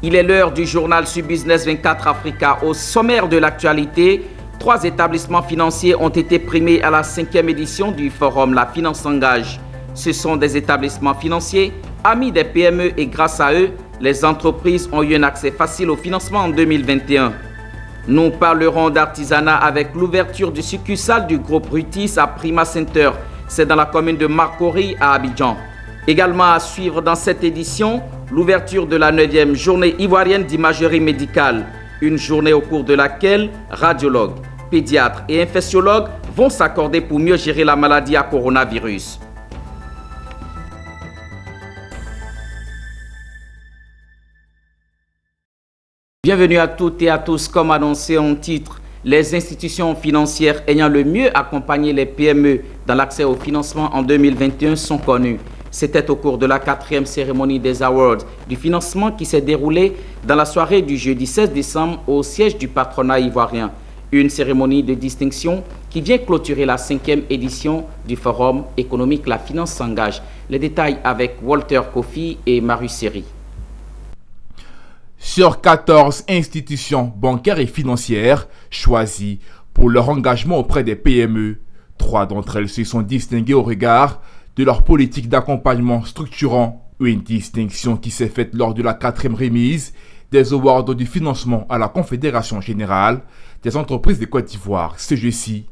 Il est l'heure du journal sur Business 24 Africa. Au sommaire de l'actualité, 3 établissements financiers ont été primés à la 5e édition du forum La Finance s'engage. Ce sont des établissements financiers, amis des PME et grâce à eux, les entreprises ont eu un accès facile au financement en 2021. Nous parlerons d'artisanat avec l'ouverture du succursale du groupe Rutis à Prima Center. C'est dans la commune de Marcory à Abidjan. Également à suivre dans cette édition, l'ouverture de la 9e journée ivoirienne d'imagerie médicale. Une journée au cours de laquelle radiologues, pédiatres et infectiologues vont s'accorder pour mieux gérer la maladie à coronavirus. Bienvenue à toutes et à tous. Comme annoncé en titre, les institutions financières ayant le mieux accompagné les PME dans l'accès au financement en 2021 sont connues. C'était au cours de la 4e cérémonie des Awards du financement qui s'est déroulée dans la soirée du jeudi 16 décembre au siège du patronat ivoirien. Une cérémonie de distinction qui vient clôturer la 5e édition du Forum économique La Finance s'engage. Les détails avec Walter Kofi et Marius Seri. Sur 14 institutions bancaires et financières choisies pour leur engagement auprès des PME, 3 d'entre elles se sont distinguées au regard de leur politique d'accompagnement structurant. Une distinction qui s'est faite lors de la 4e remise des awards du financement à la Confédération générale des entreprises de Côte d'Ivoire, CGC.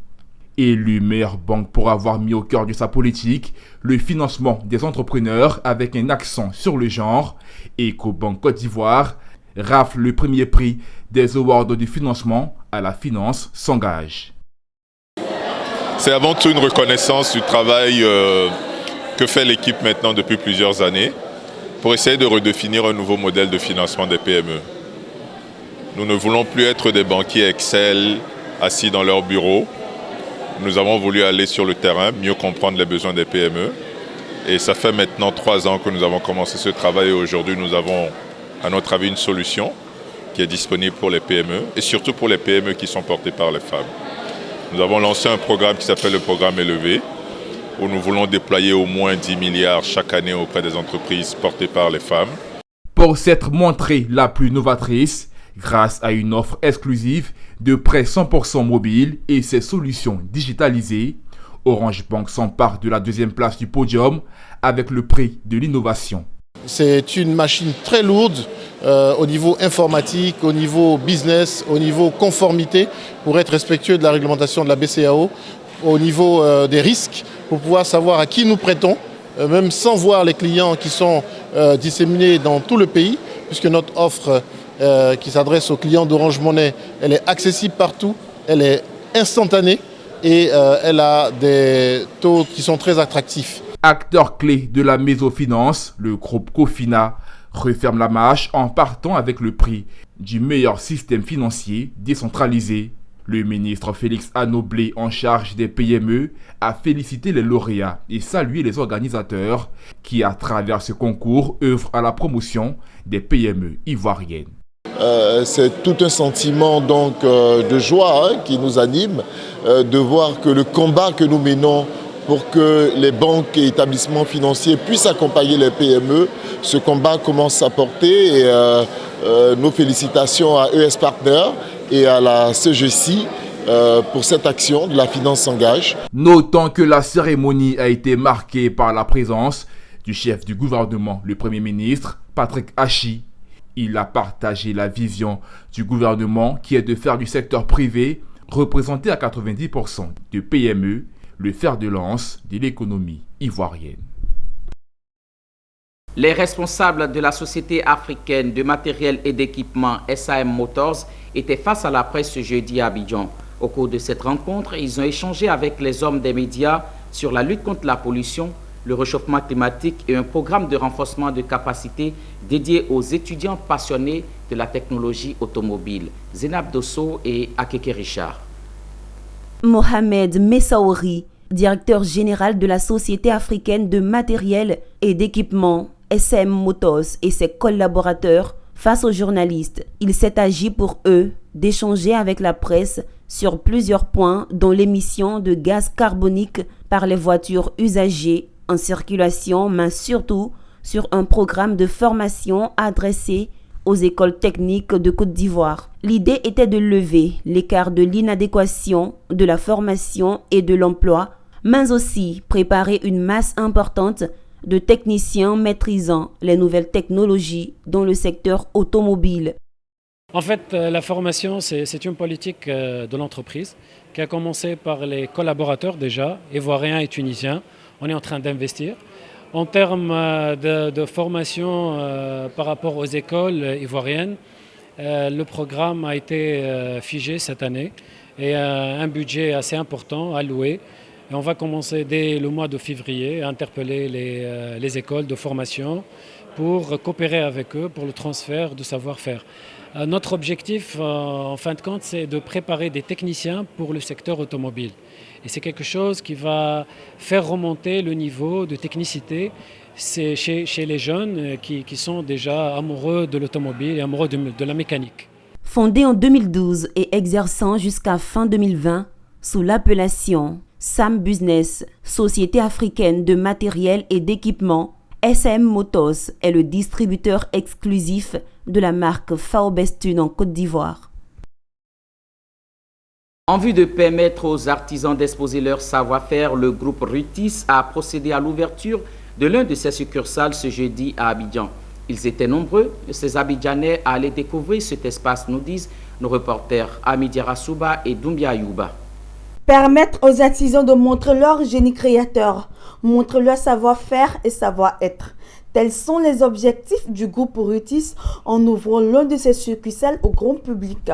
Élue meilleure banque pour avoir mis au cœur de sa politique le financement des entrepreneurs avec un accent sur le genre, Ecobank Côte d'Ivoire rafle le premier prix des awards du financement à la finance s'engage. C'est avant tout une reconnaissance du travail que fait l'équipe maintenant depuis plusieurs années pour essayer de redéfinir un nouveau modèle de financement des PME. Nous ne voulons plus être des banquiers Excel assis dans leur bureau. Nous avons voulu aller sur le terrain, mieux comprendre les besoins des PME. Et ça fait maintenant 3 ans que nous avons commencé ce travail et aujourd'hui nous avons, à notre avis, une solution qui est disponible pour les PME et surtout pour les PME qui sont portées par les femmes. Nous avons lancé un programme qui s'appelle le programme Élevé, où nous voulons déployer au moins 10 milliards chaque année auprès des entreprises portées par les femmes. Pour s'être montrée la plus novatrice, grâce à une offre exclusive de prêts 100% mobile et ses solutions digitalisées, Orange Bank s'empare de la 2e place du podium avec le prix de l'innovation. C'est une machine très lourde au niveau informatique, au niveau business, au niveau conformité, pour être respectueux de la réglementation de la BCAO, au niveau des risques, pour pouvoir savoir à qui nous prêtons, même sans voir les clients qui sont disséminés dans tout le pays, puisque notre offre qui s'adresse aux clients d'Orange Money, elle est accessible partout, elle est instantanée et elle a des taux qui sont très attractifs. Acteur clé de la mésofinance, le groupe Cofina referme la marche en partant avec le prix du meilleur système financier décentralisé. Le ministre Félix Anoblé, en charge des PME, a félicité les lauréats et salué les organisateurs qui, à travers ce concours, œuvrent à la promotion des PME ivoiriennes. C'est tout un sentiment donc, de joie qui nous anime, de voir que le combat que nous menons pour que les banques et établissements financiers puissent accompagner les PME, ce combat commence à porter et nos félicitations à ES Partners et à la CGC pour cette action de La Finance s'engage. Notons que la cérémonie a été marquée par la présence du chef du gouvernement, le Premier ministre, Patrick Hachi. Il a partagé la vision du gouvernement qui est de faire du secteur privé, représenté à 90% de PME, le fer de lance de l'économie ivoirienne. Les responsables de la société africaine de matériel et d'équipement SAM Motors étaient face à la presse ce jeudi à Abidjan. Au cours de cette rencontre, ils ont échangé avec les hommes des médias sur la lutte contre la pollution, le réchauffement climatique et un programme de renforcement de capacités dédié aux étudiants passionnés de la technologie automobile. Zénab Dosso et Akeke Richard. Mohamed Messaouri, directeur général de la Société africaine de matériel et d'équipement SM Motors et ses collaborateurs, face aux journalistes, il s'est agi pour eux d'échanger avec la presse sur plusieurs points dont l'émission de gaz carbonique par les voitures usagées en circulation, mais surtout sur un programme de formation adressé aux écoles techniques de Côte d'Ivoire. L'idée était de lever l'écart de l'inadéquation de la formation et de l'emploi, mais aussi préparer une masse importante de techniciens maîtrisant les nouvelles technologies dans le secteur automobile. En fait, la formation, c'est une politique de l'entreprise qui a commencé par les collaborateurs déjà, ivoiriens et tunisiens. On est en train d'investir. En termes de formation par rapport aux écoles ivoiriennes, le programme a été figé cette année et un budget assez important alloué. Et on va commencer dès le mois de février à interpeller les écoles de formation pour coopérer avec eux pour le transfert de savoir-faire. Notre objectif, en fin de compte, c'est de préparer des techniciens pour le secteur automobile. Et c'est quelque chose qui va faire remonter le niveau de technicité chez les jeunes qui sont déjà amoureux de l'automobile et amoureux de la mécanique. Fondé en 2012 et exerçant jusqu'à fin 2020 sous l'appellation SAM Business, Société africaine de matériel et d'équipement, SM Motors est le distributeur exclusif de la marque Faubestune en Côte d'Ivoire. En vue de permettre aux artisans d'exposer leur savoir-faire, le groupe Rutis a procédé à l'ouverture de l'un de ses succursales ce jeudi à Abidjan. Ils étaient nombreux, ces Abidjanais, à aller découvrir cet espace, nous disent nos reporters Amidi Rassouba et Doumbia Yuba. Permettre aux artisans de montrer leur génie créateur, montrer leur savoir-faire et savoir-être. Tels sont les objectifs du groupe Rutis en ouvrant l'un de ses succursales au grand public.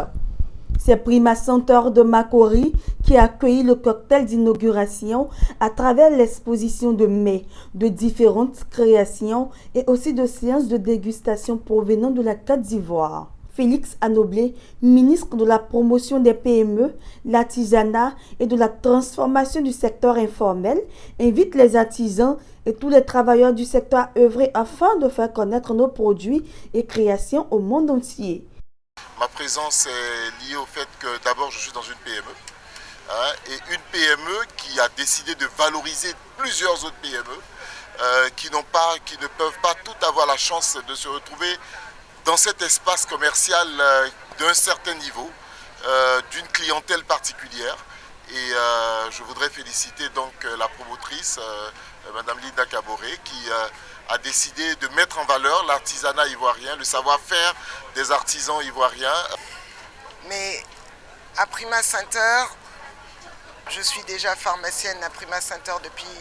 C'est Prima Center de Makori qui a accueilli le cocktail d'inauguration à travers l'exposition de mai de différentes créations et aussi de séances de dégustation provenant de la Côte d'Ivoire. Félix Anoblé, ministre de la promotion des PME, l'artisanat et de la transformation du secteur informel, invite les artisans et tous les travailleurs du secteur à œuvrer afin de faire connaître nos produits et créations au monde entier. Ma présence est liée au fait que d'abord je suis dans une PME et une PME qui a décidé de valoriser plusieurs autres PME qui ne peuvent pas toutes avoir la chance de se retrouver dans cet espace commercial d'un certain niveau, d'une clientèle particulière. Et je voudrais féliciter donc la promotrice, Madame Linda Kaboré, qui a décidé de mettre en valeur l'artisanat ivoirien, le savoir-faire des artisans ivoiriens. Mais à Prima Center, je suis déjà pharmacienne à Prima Center depuis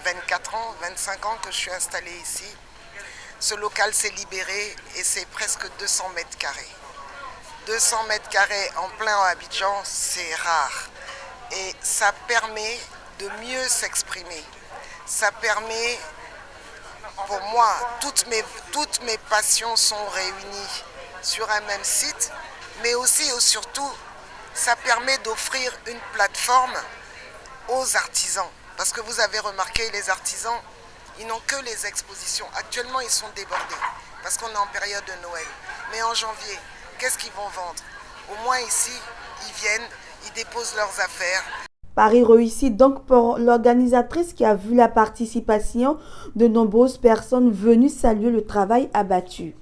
24 ans, 25 ans que je suis installée ici. Ce local s'est libéré et c'est presque 200 mètres carrés. 200 mètres carrés en plein Abidjan, c'est rare. Et ça permet de mieux s'exprimer. Ça permet, pour moi, toutes mes passions sont réunies sur un même site, mais aussi et surtout, ça permet d'offrir une plateforme aux artisans. Parce que vous avez remarqué, les artisans, ils n'ont que les expositions. Actuellement, ils sont débordés parce qu'on est en période de Noël. Mais en janvier, qu'est-ce qu'ils vont vendre? Au moins ici, ils viennent, ils déposent leurs affaires. Paris réussit donc pour l'organisatrice qui a vu la participation de nombreuses personnes venues saluer le travail abattu,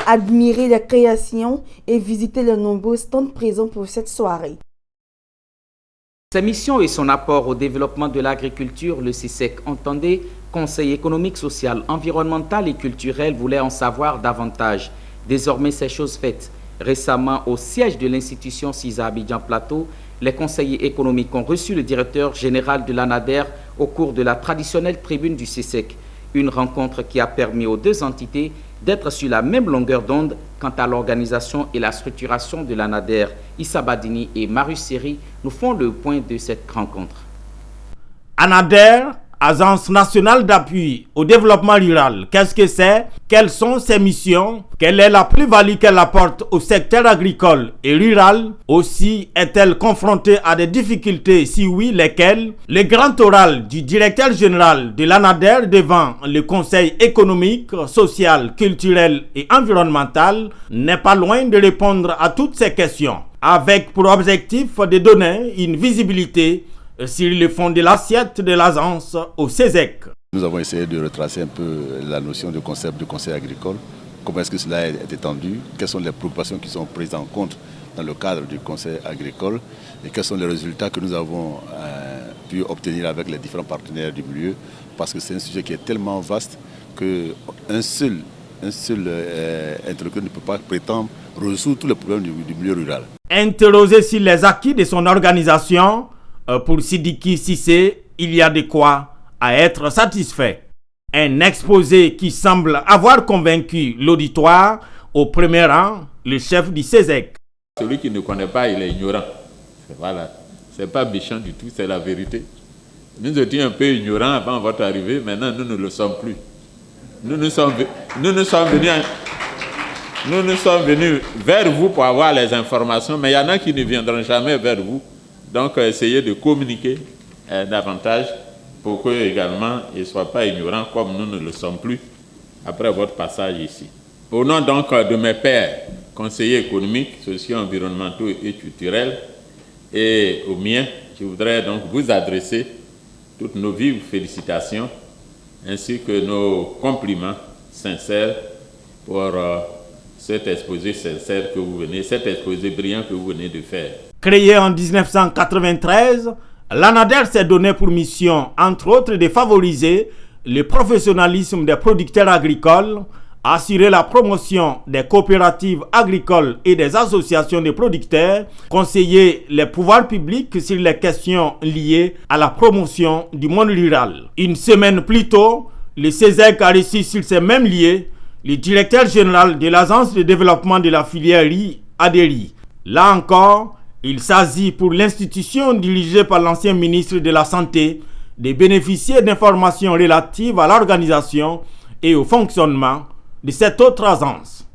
admirer les créations et visiter les nombreux stands présents pour cette soirée. Sa mission et son apport au développement de l'agriculture, le CISEC entendait, Conseil économique, social, environnemental et culturel voulait en savoir davantage. Désormais, c'est chose faite. Récemment, au siège de l'institution CISA Abidjan Plateau, les conseillers économiques ont reçu le directeur général de l'ANADER au cours de la traditionnelle tribune du CISEC. Une rencontre qui a permis aux deux entités d'être sur la même longueur d'onde quant à l'organisation et la structuration de l'ANADER. Issa Badini et Marius Seri nous font le point de cette rencontre. ANADER, Agence nationale d'appui au développement rural, qu'est-ce que c'est? Quelles sont ses missions? Quelle est la plus-value qu'elle apporte au secteur agricole et rural? Aussi, est-elle confrontée à des difficultés? Si oui, lesquelles? Le grand oral du directeur général de l'ANADER devant le Conseil économique, social, culturel et environnemental n'est pas loin de répondre à toutes ces questions, avec pour objectif de donner une visibilité sur le fond de l'assiette de l'agence au CISEC. Nous avons essayé de retracer un peu la notion de concept de conseil agricole comment est-ce que cela est étendu, quelles sont les préoccupations qui sont prises en compte dans le cadre du Conseil agricole et quels sont les résultats que nous avons pu obtenir avec les différents partenaires du milieu, parce que c'est un sujet qui est tellement vaste qu'un seul interlocuteur ne peut pas prétendre résoudre tous les problèmes du milieu rural. Interrogé sur les acquis de son organisation, pour Sidiki Cissé, il y a de quoi à être satisfait. Un exposé qui semble avoir convaincu l'auditoire, au premier rang, le chef du CESEC. Celui qui ne connaît pas, il est ignorant. Voilà. C'est pas méchant du tout, c'est la vérité. Nous étions un peu ignorants avant votre arrivée, maintenant nous ne le sommes plus. Nous sommes venus vers vous pour avoir les informations, mais il y en a qui ne viendront jamais vers vous. Donc essayez de communiquer davantage pour qu'eux également ils ne soient pas ignorants comme nous ne le sommes plus après votre passage ici. Au nom donc de mes pairs, conseillers économiques, sociaux, environnementaux et culturels, et au mien, je voudrais donc vous adresser toutes nos vives félicitations ainsi que nos compliments sincères pour cet exposé sincère que vous venez, cet exposé brillant que vous venez de faire. Créé en 1993, l'ANADER s'est donné pour mission, entre autres, de favoriser le professionnalisme des producteurs agricoles, assurer la promotion des coopératives agricoles et des associations de producteurs, conseiller les pouvoirs publics sur les questions liées à la promotion du monde rural. Une semaine plus tôt, le CESEC a reçu sur ces mêmes lieux le directeur général de l'Agence de développement de la filière riz, ADERI. Là encore, il s'agit pour l'institution dirigée par l'ancien ministre de la Santé de bénéficier d'informations relatives à l'organisation et au fonctionnement de cette autre agence.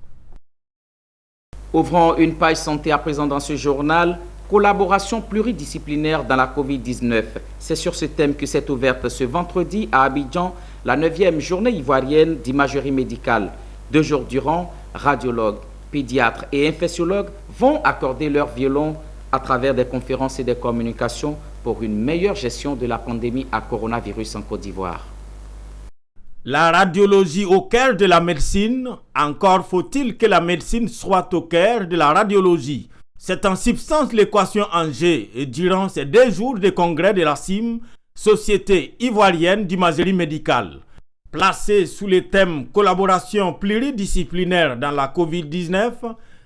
Ouvrons une page santé à présent dans ce journal. Collaboration pluridisciplinaire dans la Covid-19. C'est sur ce thème que s'est ouverte ce vendredi à Abidjan la 9e journée ivoirienne d'imagerie médicale. 2 jours durant, radiologues, pédiatres et infectiologues vont accorder leur violon à travers des conférences et des communications pour une meilleure gestion de la pandémie à coronavirus en Côte d'Ivoire. La radiologie au cœur de la médecine, encore faut-il que la médecine soit au cœur de la radiologie. C'est en substance l'équation en G et durant ces 2 jours de congrès de la CIM, Société ivoirienne d'imagerie médicale. Placée sous le thème collaboration pluridisciplinaire dans la Covid-19,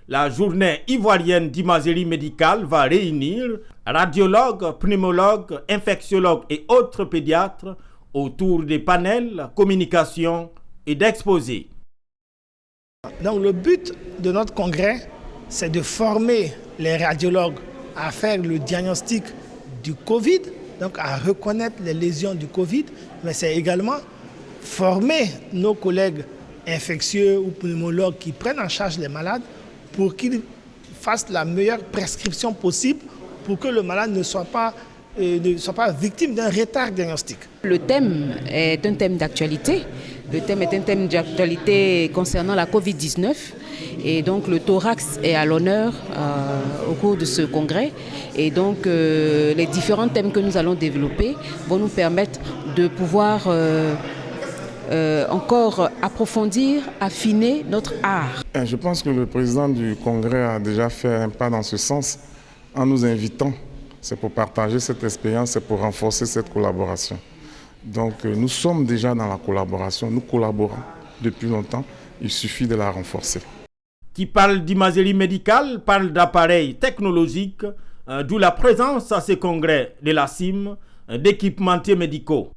la journée ivoirienne d'imagerie médicale va réunir radiologues, pneumologues, infectiologues et autres pédiatres autour des panels, communication et d'exposés. Donc le but de notre congrès, c'est de former les radiologues à faire le diagnostic du Covid, donc à reconnaître les lésions du Covid, mais c'est également former nos collègues infectieux ou pneumologues qui prennent en charge les malades pour qu'ils fassent la meilleure prescription possible pour que le malade ne soit pas victime d'un retard diagnostique. Le thème est un thème d'actualité. Le thème est un thème d'actualité concernant la Covid-19 et donc le thorax est à l'honneur au cours de ce congrès et donc les différents thèmes que nous allons développer vont nous permettre de pouvoir encore approfondir, affiner notre art. Je pense que le président du congrès a déjà fait un pas dans ce sens en nous invitant. C'est pour partager cette expérience, c'est pour renforcer cette collaboration. Donc nous sommes déjà dans la collaboration, nous collaborons depuis longtemps, il suffit de la renforcer. Qui parle d'imagerie médicale parle d'appareils technologiques, d'où la présence à ces congrès de la CIM d'équipementiers médicaux.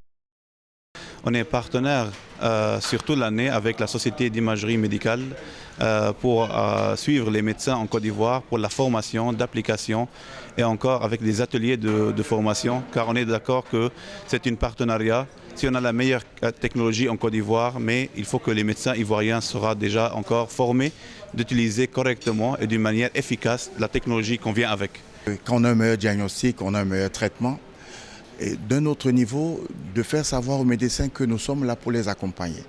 On est partenaire sur toute l'année avec la Société d'imagerie médicale pour suivre les médecins en Côte d'Ivoire pour la formation, d'application et encore avec des ateliers de formation car on est d'accord que c'est un partenariat. Si on a la meilleure technologie en Côte d'Ivoire, mais il faut que les médecins ivoiriens soient déjà encore formés d'utiliser correctement et d'une manière efficace la technologie qu'on vient avec. Quand on a un meilleur diagnostic, on a un meilleur traitement. Et d'un autre niveau, de faire savoir aux médecins que nous sommes là pour les accompagner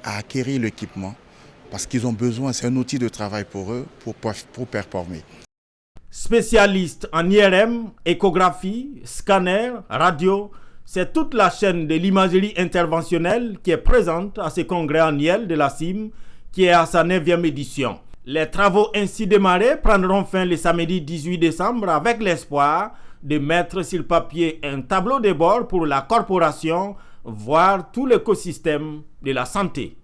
à acquérir l'équipement, parce qu'ils ont besoin, c'est un outil de travail pour eux, pour performer. Spécialiste en IRM, échographie, scanner, radio, C'est toute la chaîne de l'imagerie interventionnelle qui est présente à ce congrès annuel de la CIM qui est à sa 9e édition. Les travaux ainsi démarrés prendront fin le samedi 18 décembre avec l'espoir de mettre sur papier un tableau de bord pour la corporation, voire tout l'écosystème de la santé.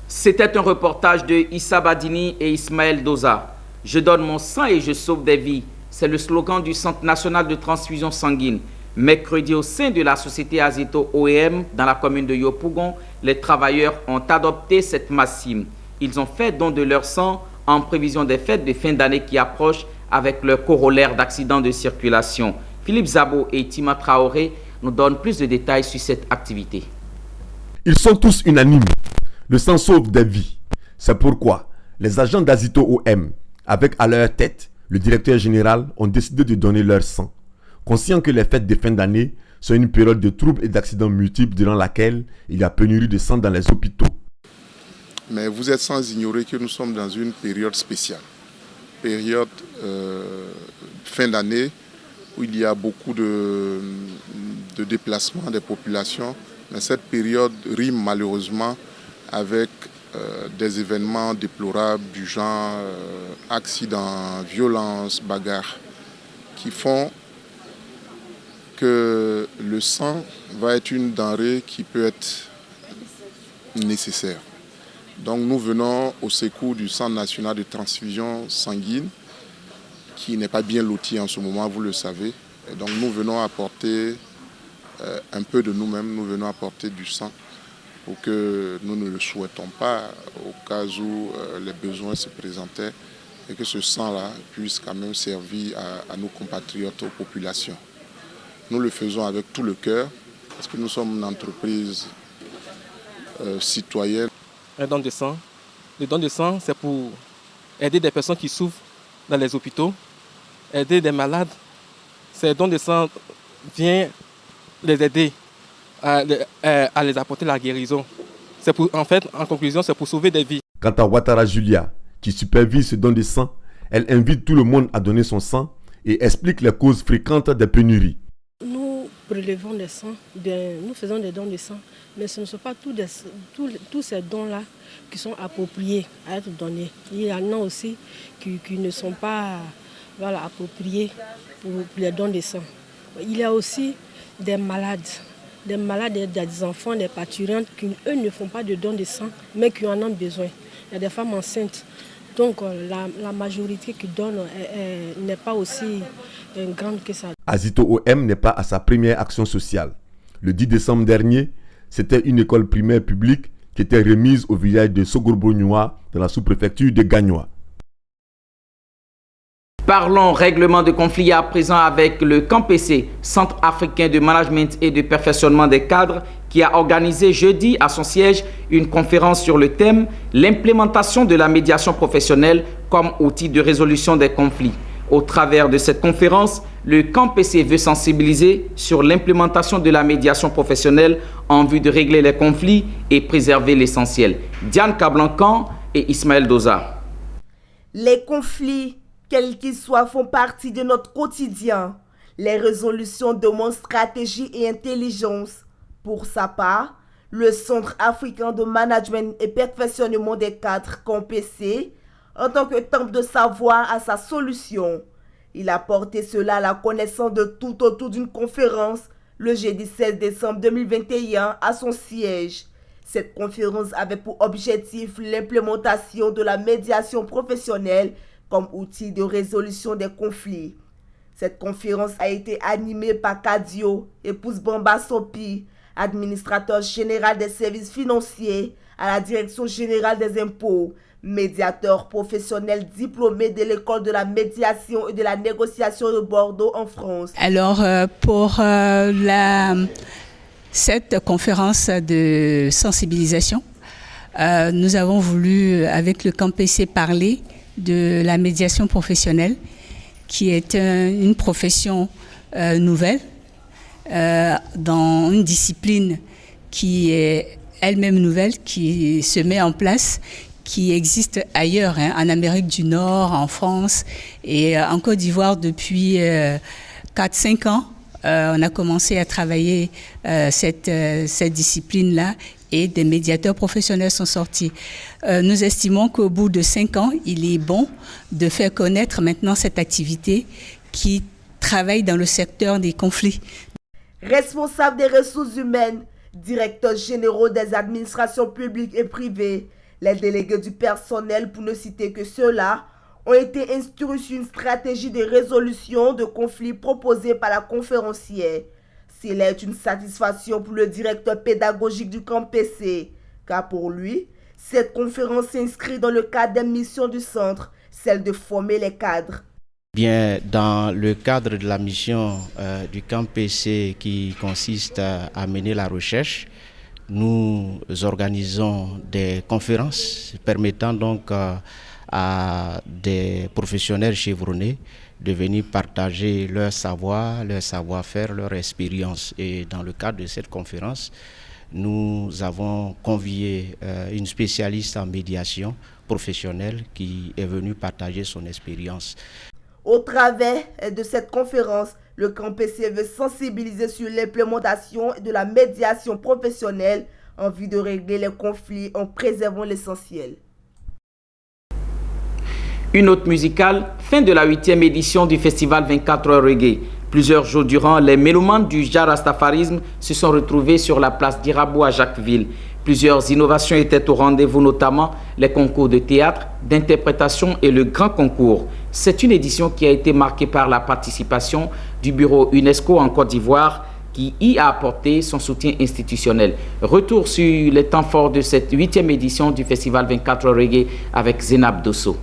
C'était un reportage de Issa Badini et Ismaël Doza. Je donne mon sang et je sauve des vies. C'est le slogan du Centre national de transfusion sanguine. Mercredi, au sein de la société Azito OEM, dans la commune de Yopougon, les travailleurs ont adopté cette maxime. Ils ont fait don de leur sang en prévision des fêtes de fin d'année qui approchent avec leur corollaire d'accidents de circulation. Philippe Zabo et Tima Traoré nous donnent plus de détails sur cette activité. Ils sont tous unanimes. Le sang sauve des vies. C'est pourquoi les agents d'Azito OM, avec à leur tête le directeur général, ont décidé de donner leur sang. Conscients que les fêtes de fin d'année sont une période de troubles et d'accidents multiples durant laquelle il y a pénurie de sang dans les hôpitaux. Mais vous êtes sans ignorer que nous sommes dans une période spéciale. Période fin d'année où il y a beaucoup de déplacements des populations. Mais cette période rime malheureusement avec des événements déplorables du genre accidents, violences, bagarres, qui font que le sang va être une denrée qui peut être nécessaire. Donc nous venons au secours du Centre national de transfusion sanguine, qui n'est pas bien loti en ce moment, vous le savez. Et donc nous venons apporter un peu de nous-mêmes, nous venons apporter du sang, pour que nous ne le souhaitons pas au cas où les besoins se présentaient et que ce sang-là puisse quand même servir à nos compatriotes, aux populations. Nous le faisons avec tout le cœur parce que nous sommes une entreprise citoyenne. Un don de sang. Le don de sang, c'est pour aider des personnes qui souffrent dans les hôpitaux, aider des malades. Ce don de sang vient les aider à les apporter la guérison. En fait, en conclusion, c'est pour sauver des vies. Quant à Ouattara Julia, qui supervise ce don de sang, elle invite tout le monde à donner son sang et explique les causes fréquentes des pénuries. Nous prélevons des sangs, nous faisons des dons de sang, mais ce ne sont pas tous ces dons-là qui sont appropriés à être donnés. Il y en a aussi qui ne sont pas appropriés pour les dons de sang. Il y a aussi des malades, des enfants, des parturientes qui, eux, ne font pas de dons de sang, mais qui en ont besoin. Il y a des femmes enceintes. Donc la majorité qui donne n'est pas aussi grande que ça. Azito OM n'est pas à sa première action sociale. Le 10 décembre dernier, c'était une école primaire publique qui était remise au village de Sogorbo-Nyoa dans la sous-préfecture de Gagnoa. Parlons règlement de conflit à présent avec le CAMPC, Centre africain de management et de perfectionnement des cadres, qui a organisé jeudi à son siège une conférence sur le thème « L'implémentation de la médiation professionnelle comme outil de résolution des conflits ». Au travers de cette conférence, le CAMPC veut sensibiliser sur l'implémentation de la médiation professionnelle en vue de régler les conflits et préserver l'essentiel. Diane Kablancan et Ismaël Doza. Les conflits, quels qu'ils soient, font partie de notre quotidien. Les résolutions demandent stratégie et intelligence. Pour sa part, le Centre africain de management et perfectionnement des cadres, CAMPC, en tant que temple de savoir, a sa solution. Il a porté cela à la connaissance de tout autour d'une conférence le jeudi 16 décembre 2021 à son siège. Cette conférence avait pour objectif l'implémentation de la médiation professionnelle comme outil de résolution des conflits. Cette conférence a été animée par Kadio épouse Bamba Sopi, administrateur général des services financiers à la Direction générale des impôts, médiateur professionnel diplômé de l'école de la médiation et de la négociation de Bordeaux en France. Alors pour cette conférence de sensibilisation, nous avons voulu avec le CAMPC parler de la médiation professionnelle qui est une profession nouvelle dans une discipline qui est elle-même nouvelle, qui se met en place, qui existe ailleurs, en Amérique du Nord, en France et en Côte d'Ivoire depuis 4-5 ans. on a commencé à travailler cette discipline-là et des médiateurs professionnels sont sortis. Nous estimons qu'au bout de 5 ans, il est bon de faire connaître maintenant cette activité qui travaille dans le secteur des conflits. Responsables des ressources humaines, directeurs généraux des administrations publiques et privées, les délégués du personnel, pour ne citer que ceux-là, ont été instruits sur une stratégie de résolution de conflits proposée par la conférencière. S'il est une satisfaction pour le directeur pédagogique du camp PC, car pour lui, cette conférence s'inscrit dans le cadre des missions du centre, celle de former les cadres. Bien, dans le cadre de la mission du camp PC qui consiste à mener la recherche, nous organisons des conférences permettant donc à des professionnels chevronnés de venir partager leur savoir, leur savoir-faire, leur expérience. Et dans le cadre de cette conférence, nous avons convié une spécialiste en médiation professionnelle qui est venue partager son expérience. Au travers de cette conférence, le camp PC veut sensibiliser sur l'implémentation de la médiation professionnelle en vue de régler les conflits en préservant l'essentiel. Une note musicale, fin de la 8e édition du festival 24 heures reggae. Plusieurs jours durant, les mélomanes du jarastafarisme se sont retrouvés sur la place d'Irabou à Jacquesville. Plusieurs innovations étaient au rendez-vous, notamment les concours de théâtre, d'interprétation et le grand concours. C'est une édition qui a été marquée par la participation du bureau UNESCO en Côte d'Ivoire qui y a apporté son soutien institutionnel. Retour sur les temps forts de cette 8e édition du festival 24 heures reggae avec Zénab Dosso.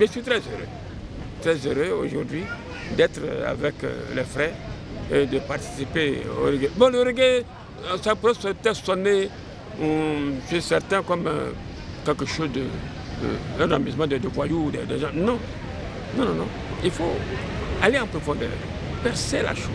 Je suis très heureux aujourd'hui d'être avec les frères et de participer au reggae. Bon, le reggae, ça peut peut-être sonner, je suis certain, comme quelque chose un amusement de voyous, de gens. Non, il faut aller en profondeur, percer la chose.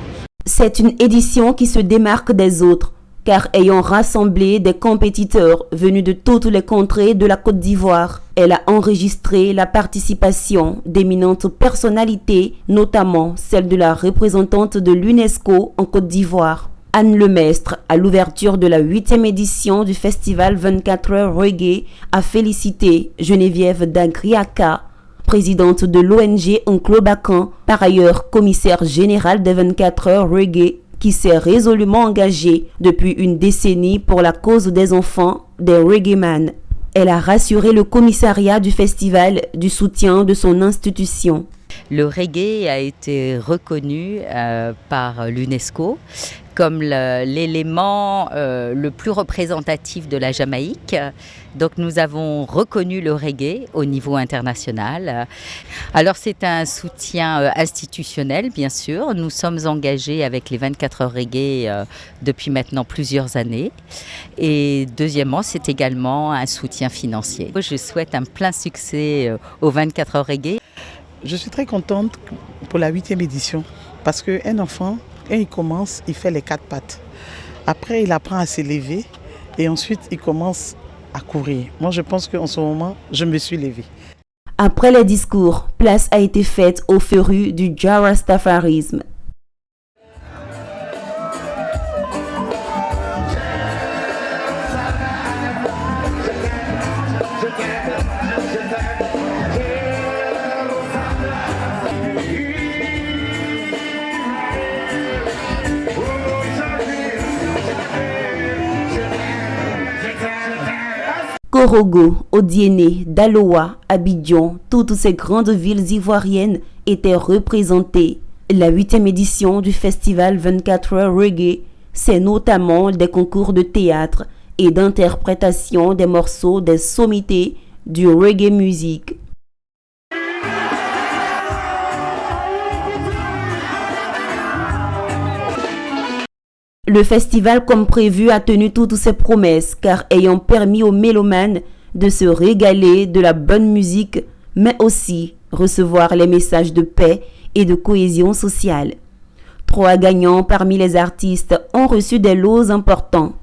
C'est une édition qui se démarque des autres, car ayant rassemblé des compétiteurs venus de toutes les contrées de la Côte d'Ivoire, elle a enregistré la participation d'éminentes personnalités, notamment celle de la représentante de l'UNESCO en Côte d'Ivoire. Anne Lemestre, à l'ouverture de la 8e édition du festival 24 heures reggae, a félicité Geneviève Dagriaka, présidente de l'ONG Enclo-Bacan, par ailleurs commissaire général des 24 heures reggae, qui s'est résolument engagée depuis une décennie pour la cause des enfants, des reggaeman. Elle a rassuré le commissariat du festival du soutien de son institution. Le reggae a été reconnu par l'UNESCO comme l'élément le plus représentatif de la Jamaïque. Donc nous avons reconnu le reggae au niveau international. Alors c'est un soutien institutionnel bien sûr. Nous sommes engagés avec les 24 heures reggae depuis maintenant plusieurs années. Et deuxièmement, c'est également un soutien financier. Je souhaite un plein succès aux 24 heures reggae. Je suis très contente pour la 8e édition parce qu'un enfant, quand il commence, il fait les 4 pattes. Après, il apprend à s'élever et ensuite, il commence à courir. Moi, je pense qu'en ce moment, je me suis levée. Après les discours, place a été faite aux férus du jarastafarisme. Korogo, Odiéné, Daloa, Abidjan, toutes ces grandes villes ivoiriennes étaient représentées. La 8e édition du festival 24 heures reggae, c'est notamment des concours de théâtre et d'interprétation des morceaux des sommités du reggae music. Le festival, comme prévu, a tenu toutes ses promesses, car ayant permis aux mélomanes de se régaler de la bonne musique, mais aussi recevoir les messages de paix et de cohésion sociale. 3 gagnants parmi les artistes ont reçu des lots importants.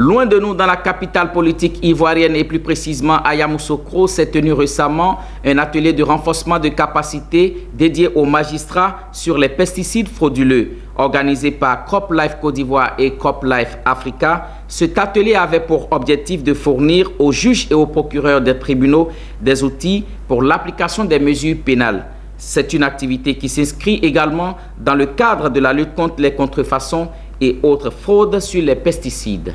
Loin de nous, dans la capitale politique ivoirienne et plus précisément à Yamoussoukro, s'est tenu récemment un atelier de renforcement de capacité dédié aux magistrats sur les pesticides frauduleux. Organisé par CropLife Côte d'Ivoire et CropLife Africa, cet atelier avait pour objectif de fournir aux juges et aux procureurs des tribunaux des outils pour l'application des mesures pénales. C'est une activité qui s'inscrit également dans le cadre de la lutte contre les contrefaçons et autres fraudes sur les pesticides.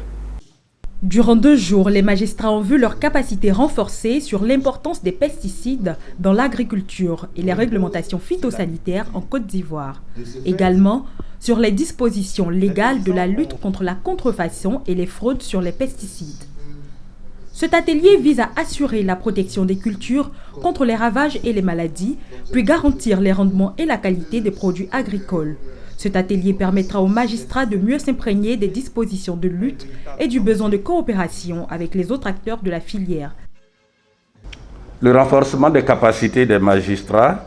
Durant 2 jours, les magistrats ont vu leur capacité renforcée sur l'importance des pesticides dans l'agriculture et les réglementations phytosanitaires en Côte d'Ivoire. Également, sur les dispositions légales de la lutte contre la contrefaçon et les fraudes sur les pesticides. Cet atelier vise à assurer la protection des cultures contre les ravages et les maladies, puis garantir les rendements et la qualité des produits agricoles. Cet atelier permettra aux magistrats de mieux s'imprégner des dispositions de lutte et du besoin de coopération avec les autres acteurs de la filière. Le renforcement des capacités des magistrats,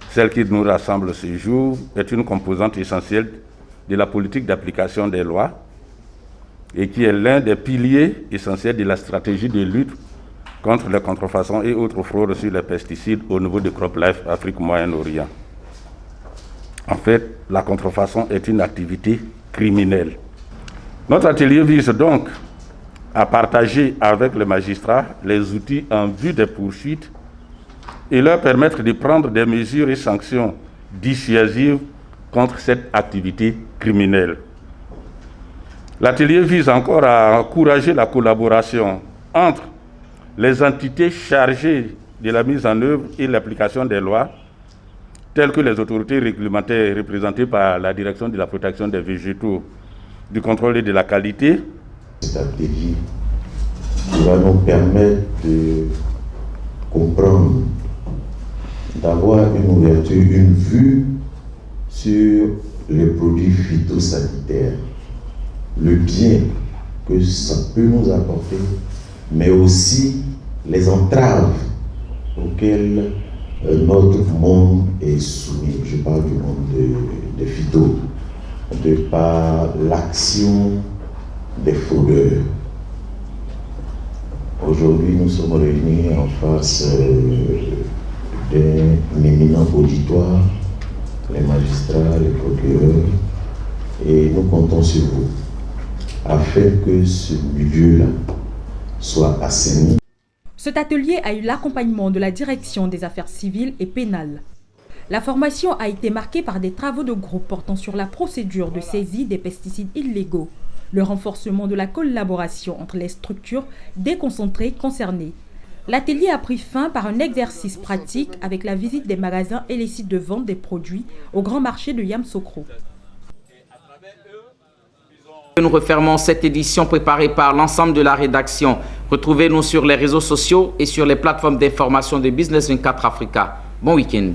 celle qui nous rassemble ce jour, est une composante essentielle de la politique d'application des lois et qui est l'un des piliers essentiels de la stratégie de lutte contre les contrefaçons et autres fraudes sur les pesticides au niveau de CropLife Afrique Moyen-Orient. En fait, la contrefaçon est une activité criminelle. Notre atelier vise donc à partager avec les magistrats les outils en vue des poursuites et leur permettre de prendre des mesures et sanctions dissuasives contre cette activité criminelle. L'atelier vise encore à encourager la collaboration entre les entités chargées de la mise en œuvre et l'application des lois, telles que les autorités réglementaires représentées par la Direction de la protection des végétaux, du contrôle et de la qualité. Cet atelier qui va nous permettre de comprendre, d'avoir une ouverture, une vue sur les produits phytosanitaires, le bien que ça peut nous apporter, mais aussi les entraves auxquelles notre monde est soumis. Je parle du monde des phytos, de par l'action des fraudeurs. Aujourd'hui, nous sommes réunis en face d'un éminent auditoire, les magistrats, les procureurs, et nous comptons sur vous afin que ce milieu-là soit assaini. Cet atelier a eu l'accompagnement de la Direction des affaires civiles et pénales. La formation a été marquée par des travaux de groupe portant sur la procédure de saisie des pesticides illégaux, le renforcement de la collaboration entre les structures déconcentrées concernées. L'atelier a pris fin par un exercice pratique avec la visite des magasins et les sites de vente des produits au grand marché de Yamoussoukro. Nous refermons cette édition préparée par l'ensemble de la rédaction. Retrouvez-nous sur les réseaux sociaux et sur les plateformes d'information de Business 24 Africa. Bon week-end.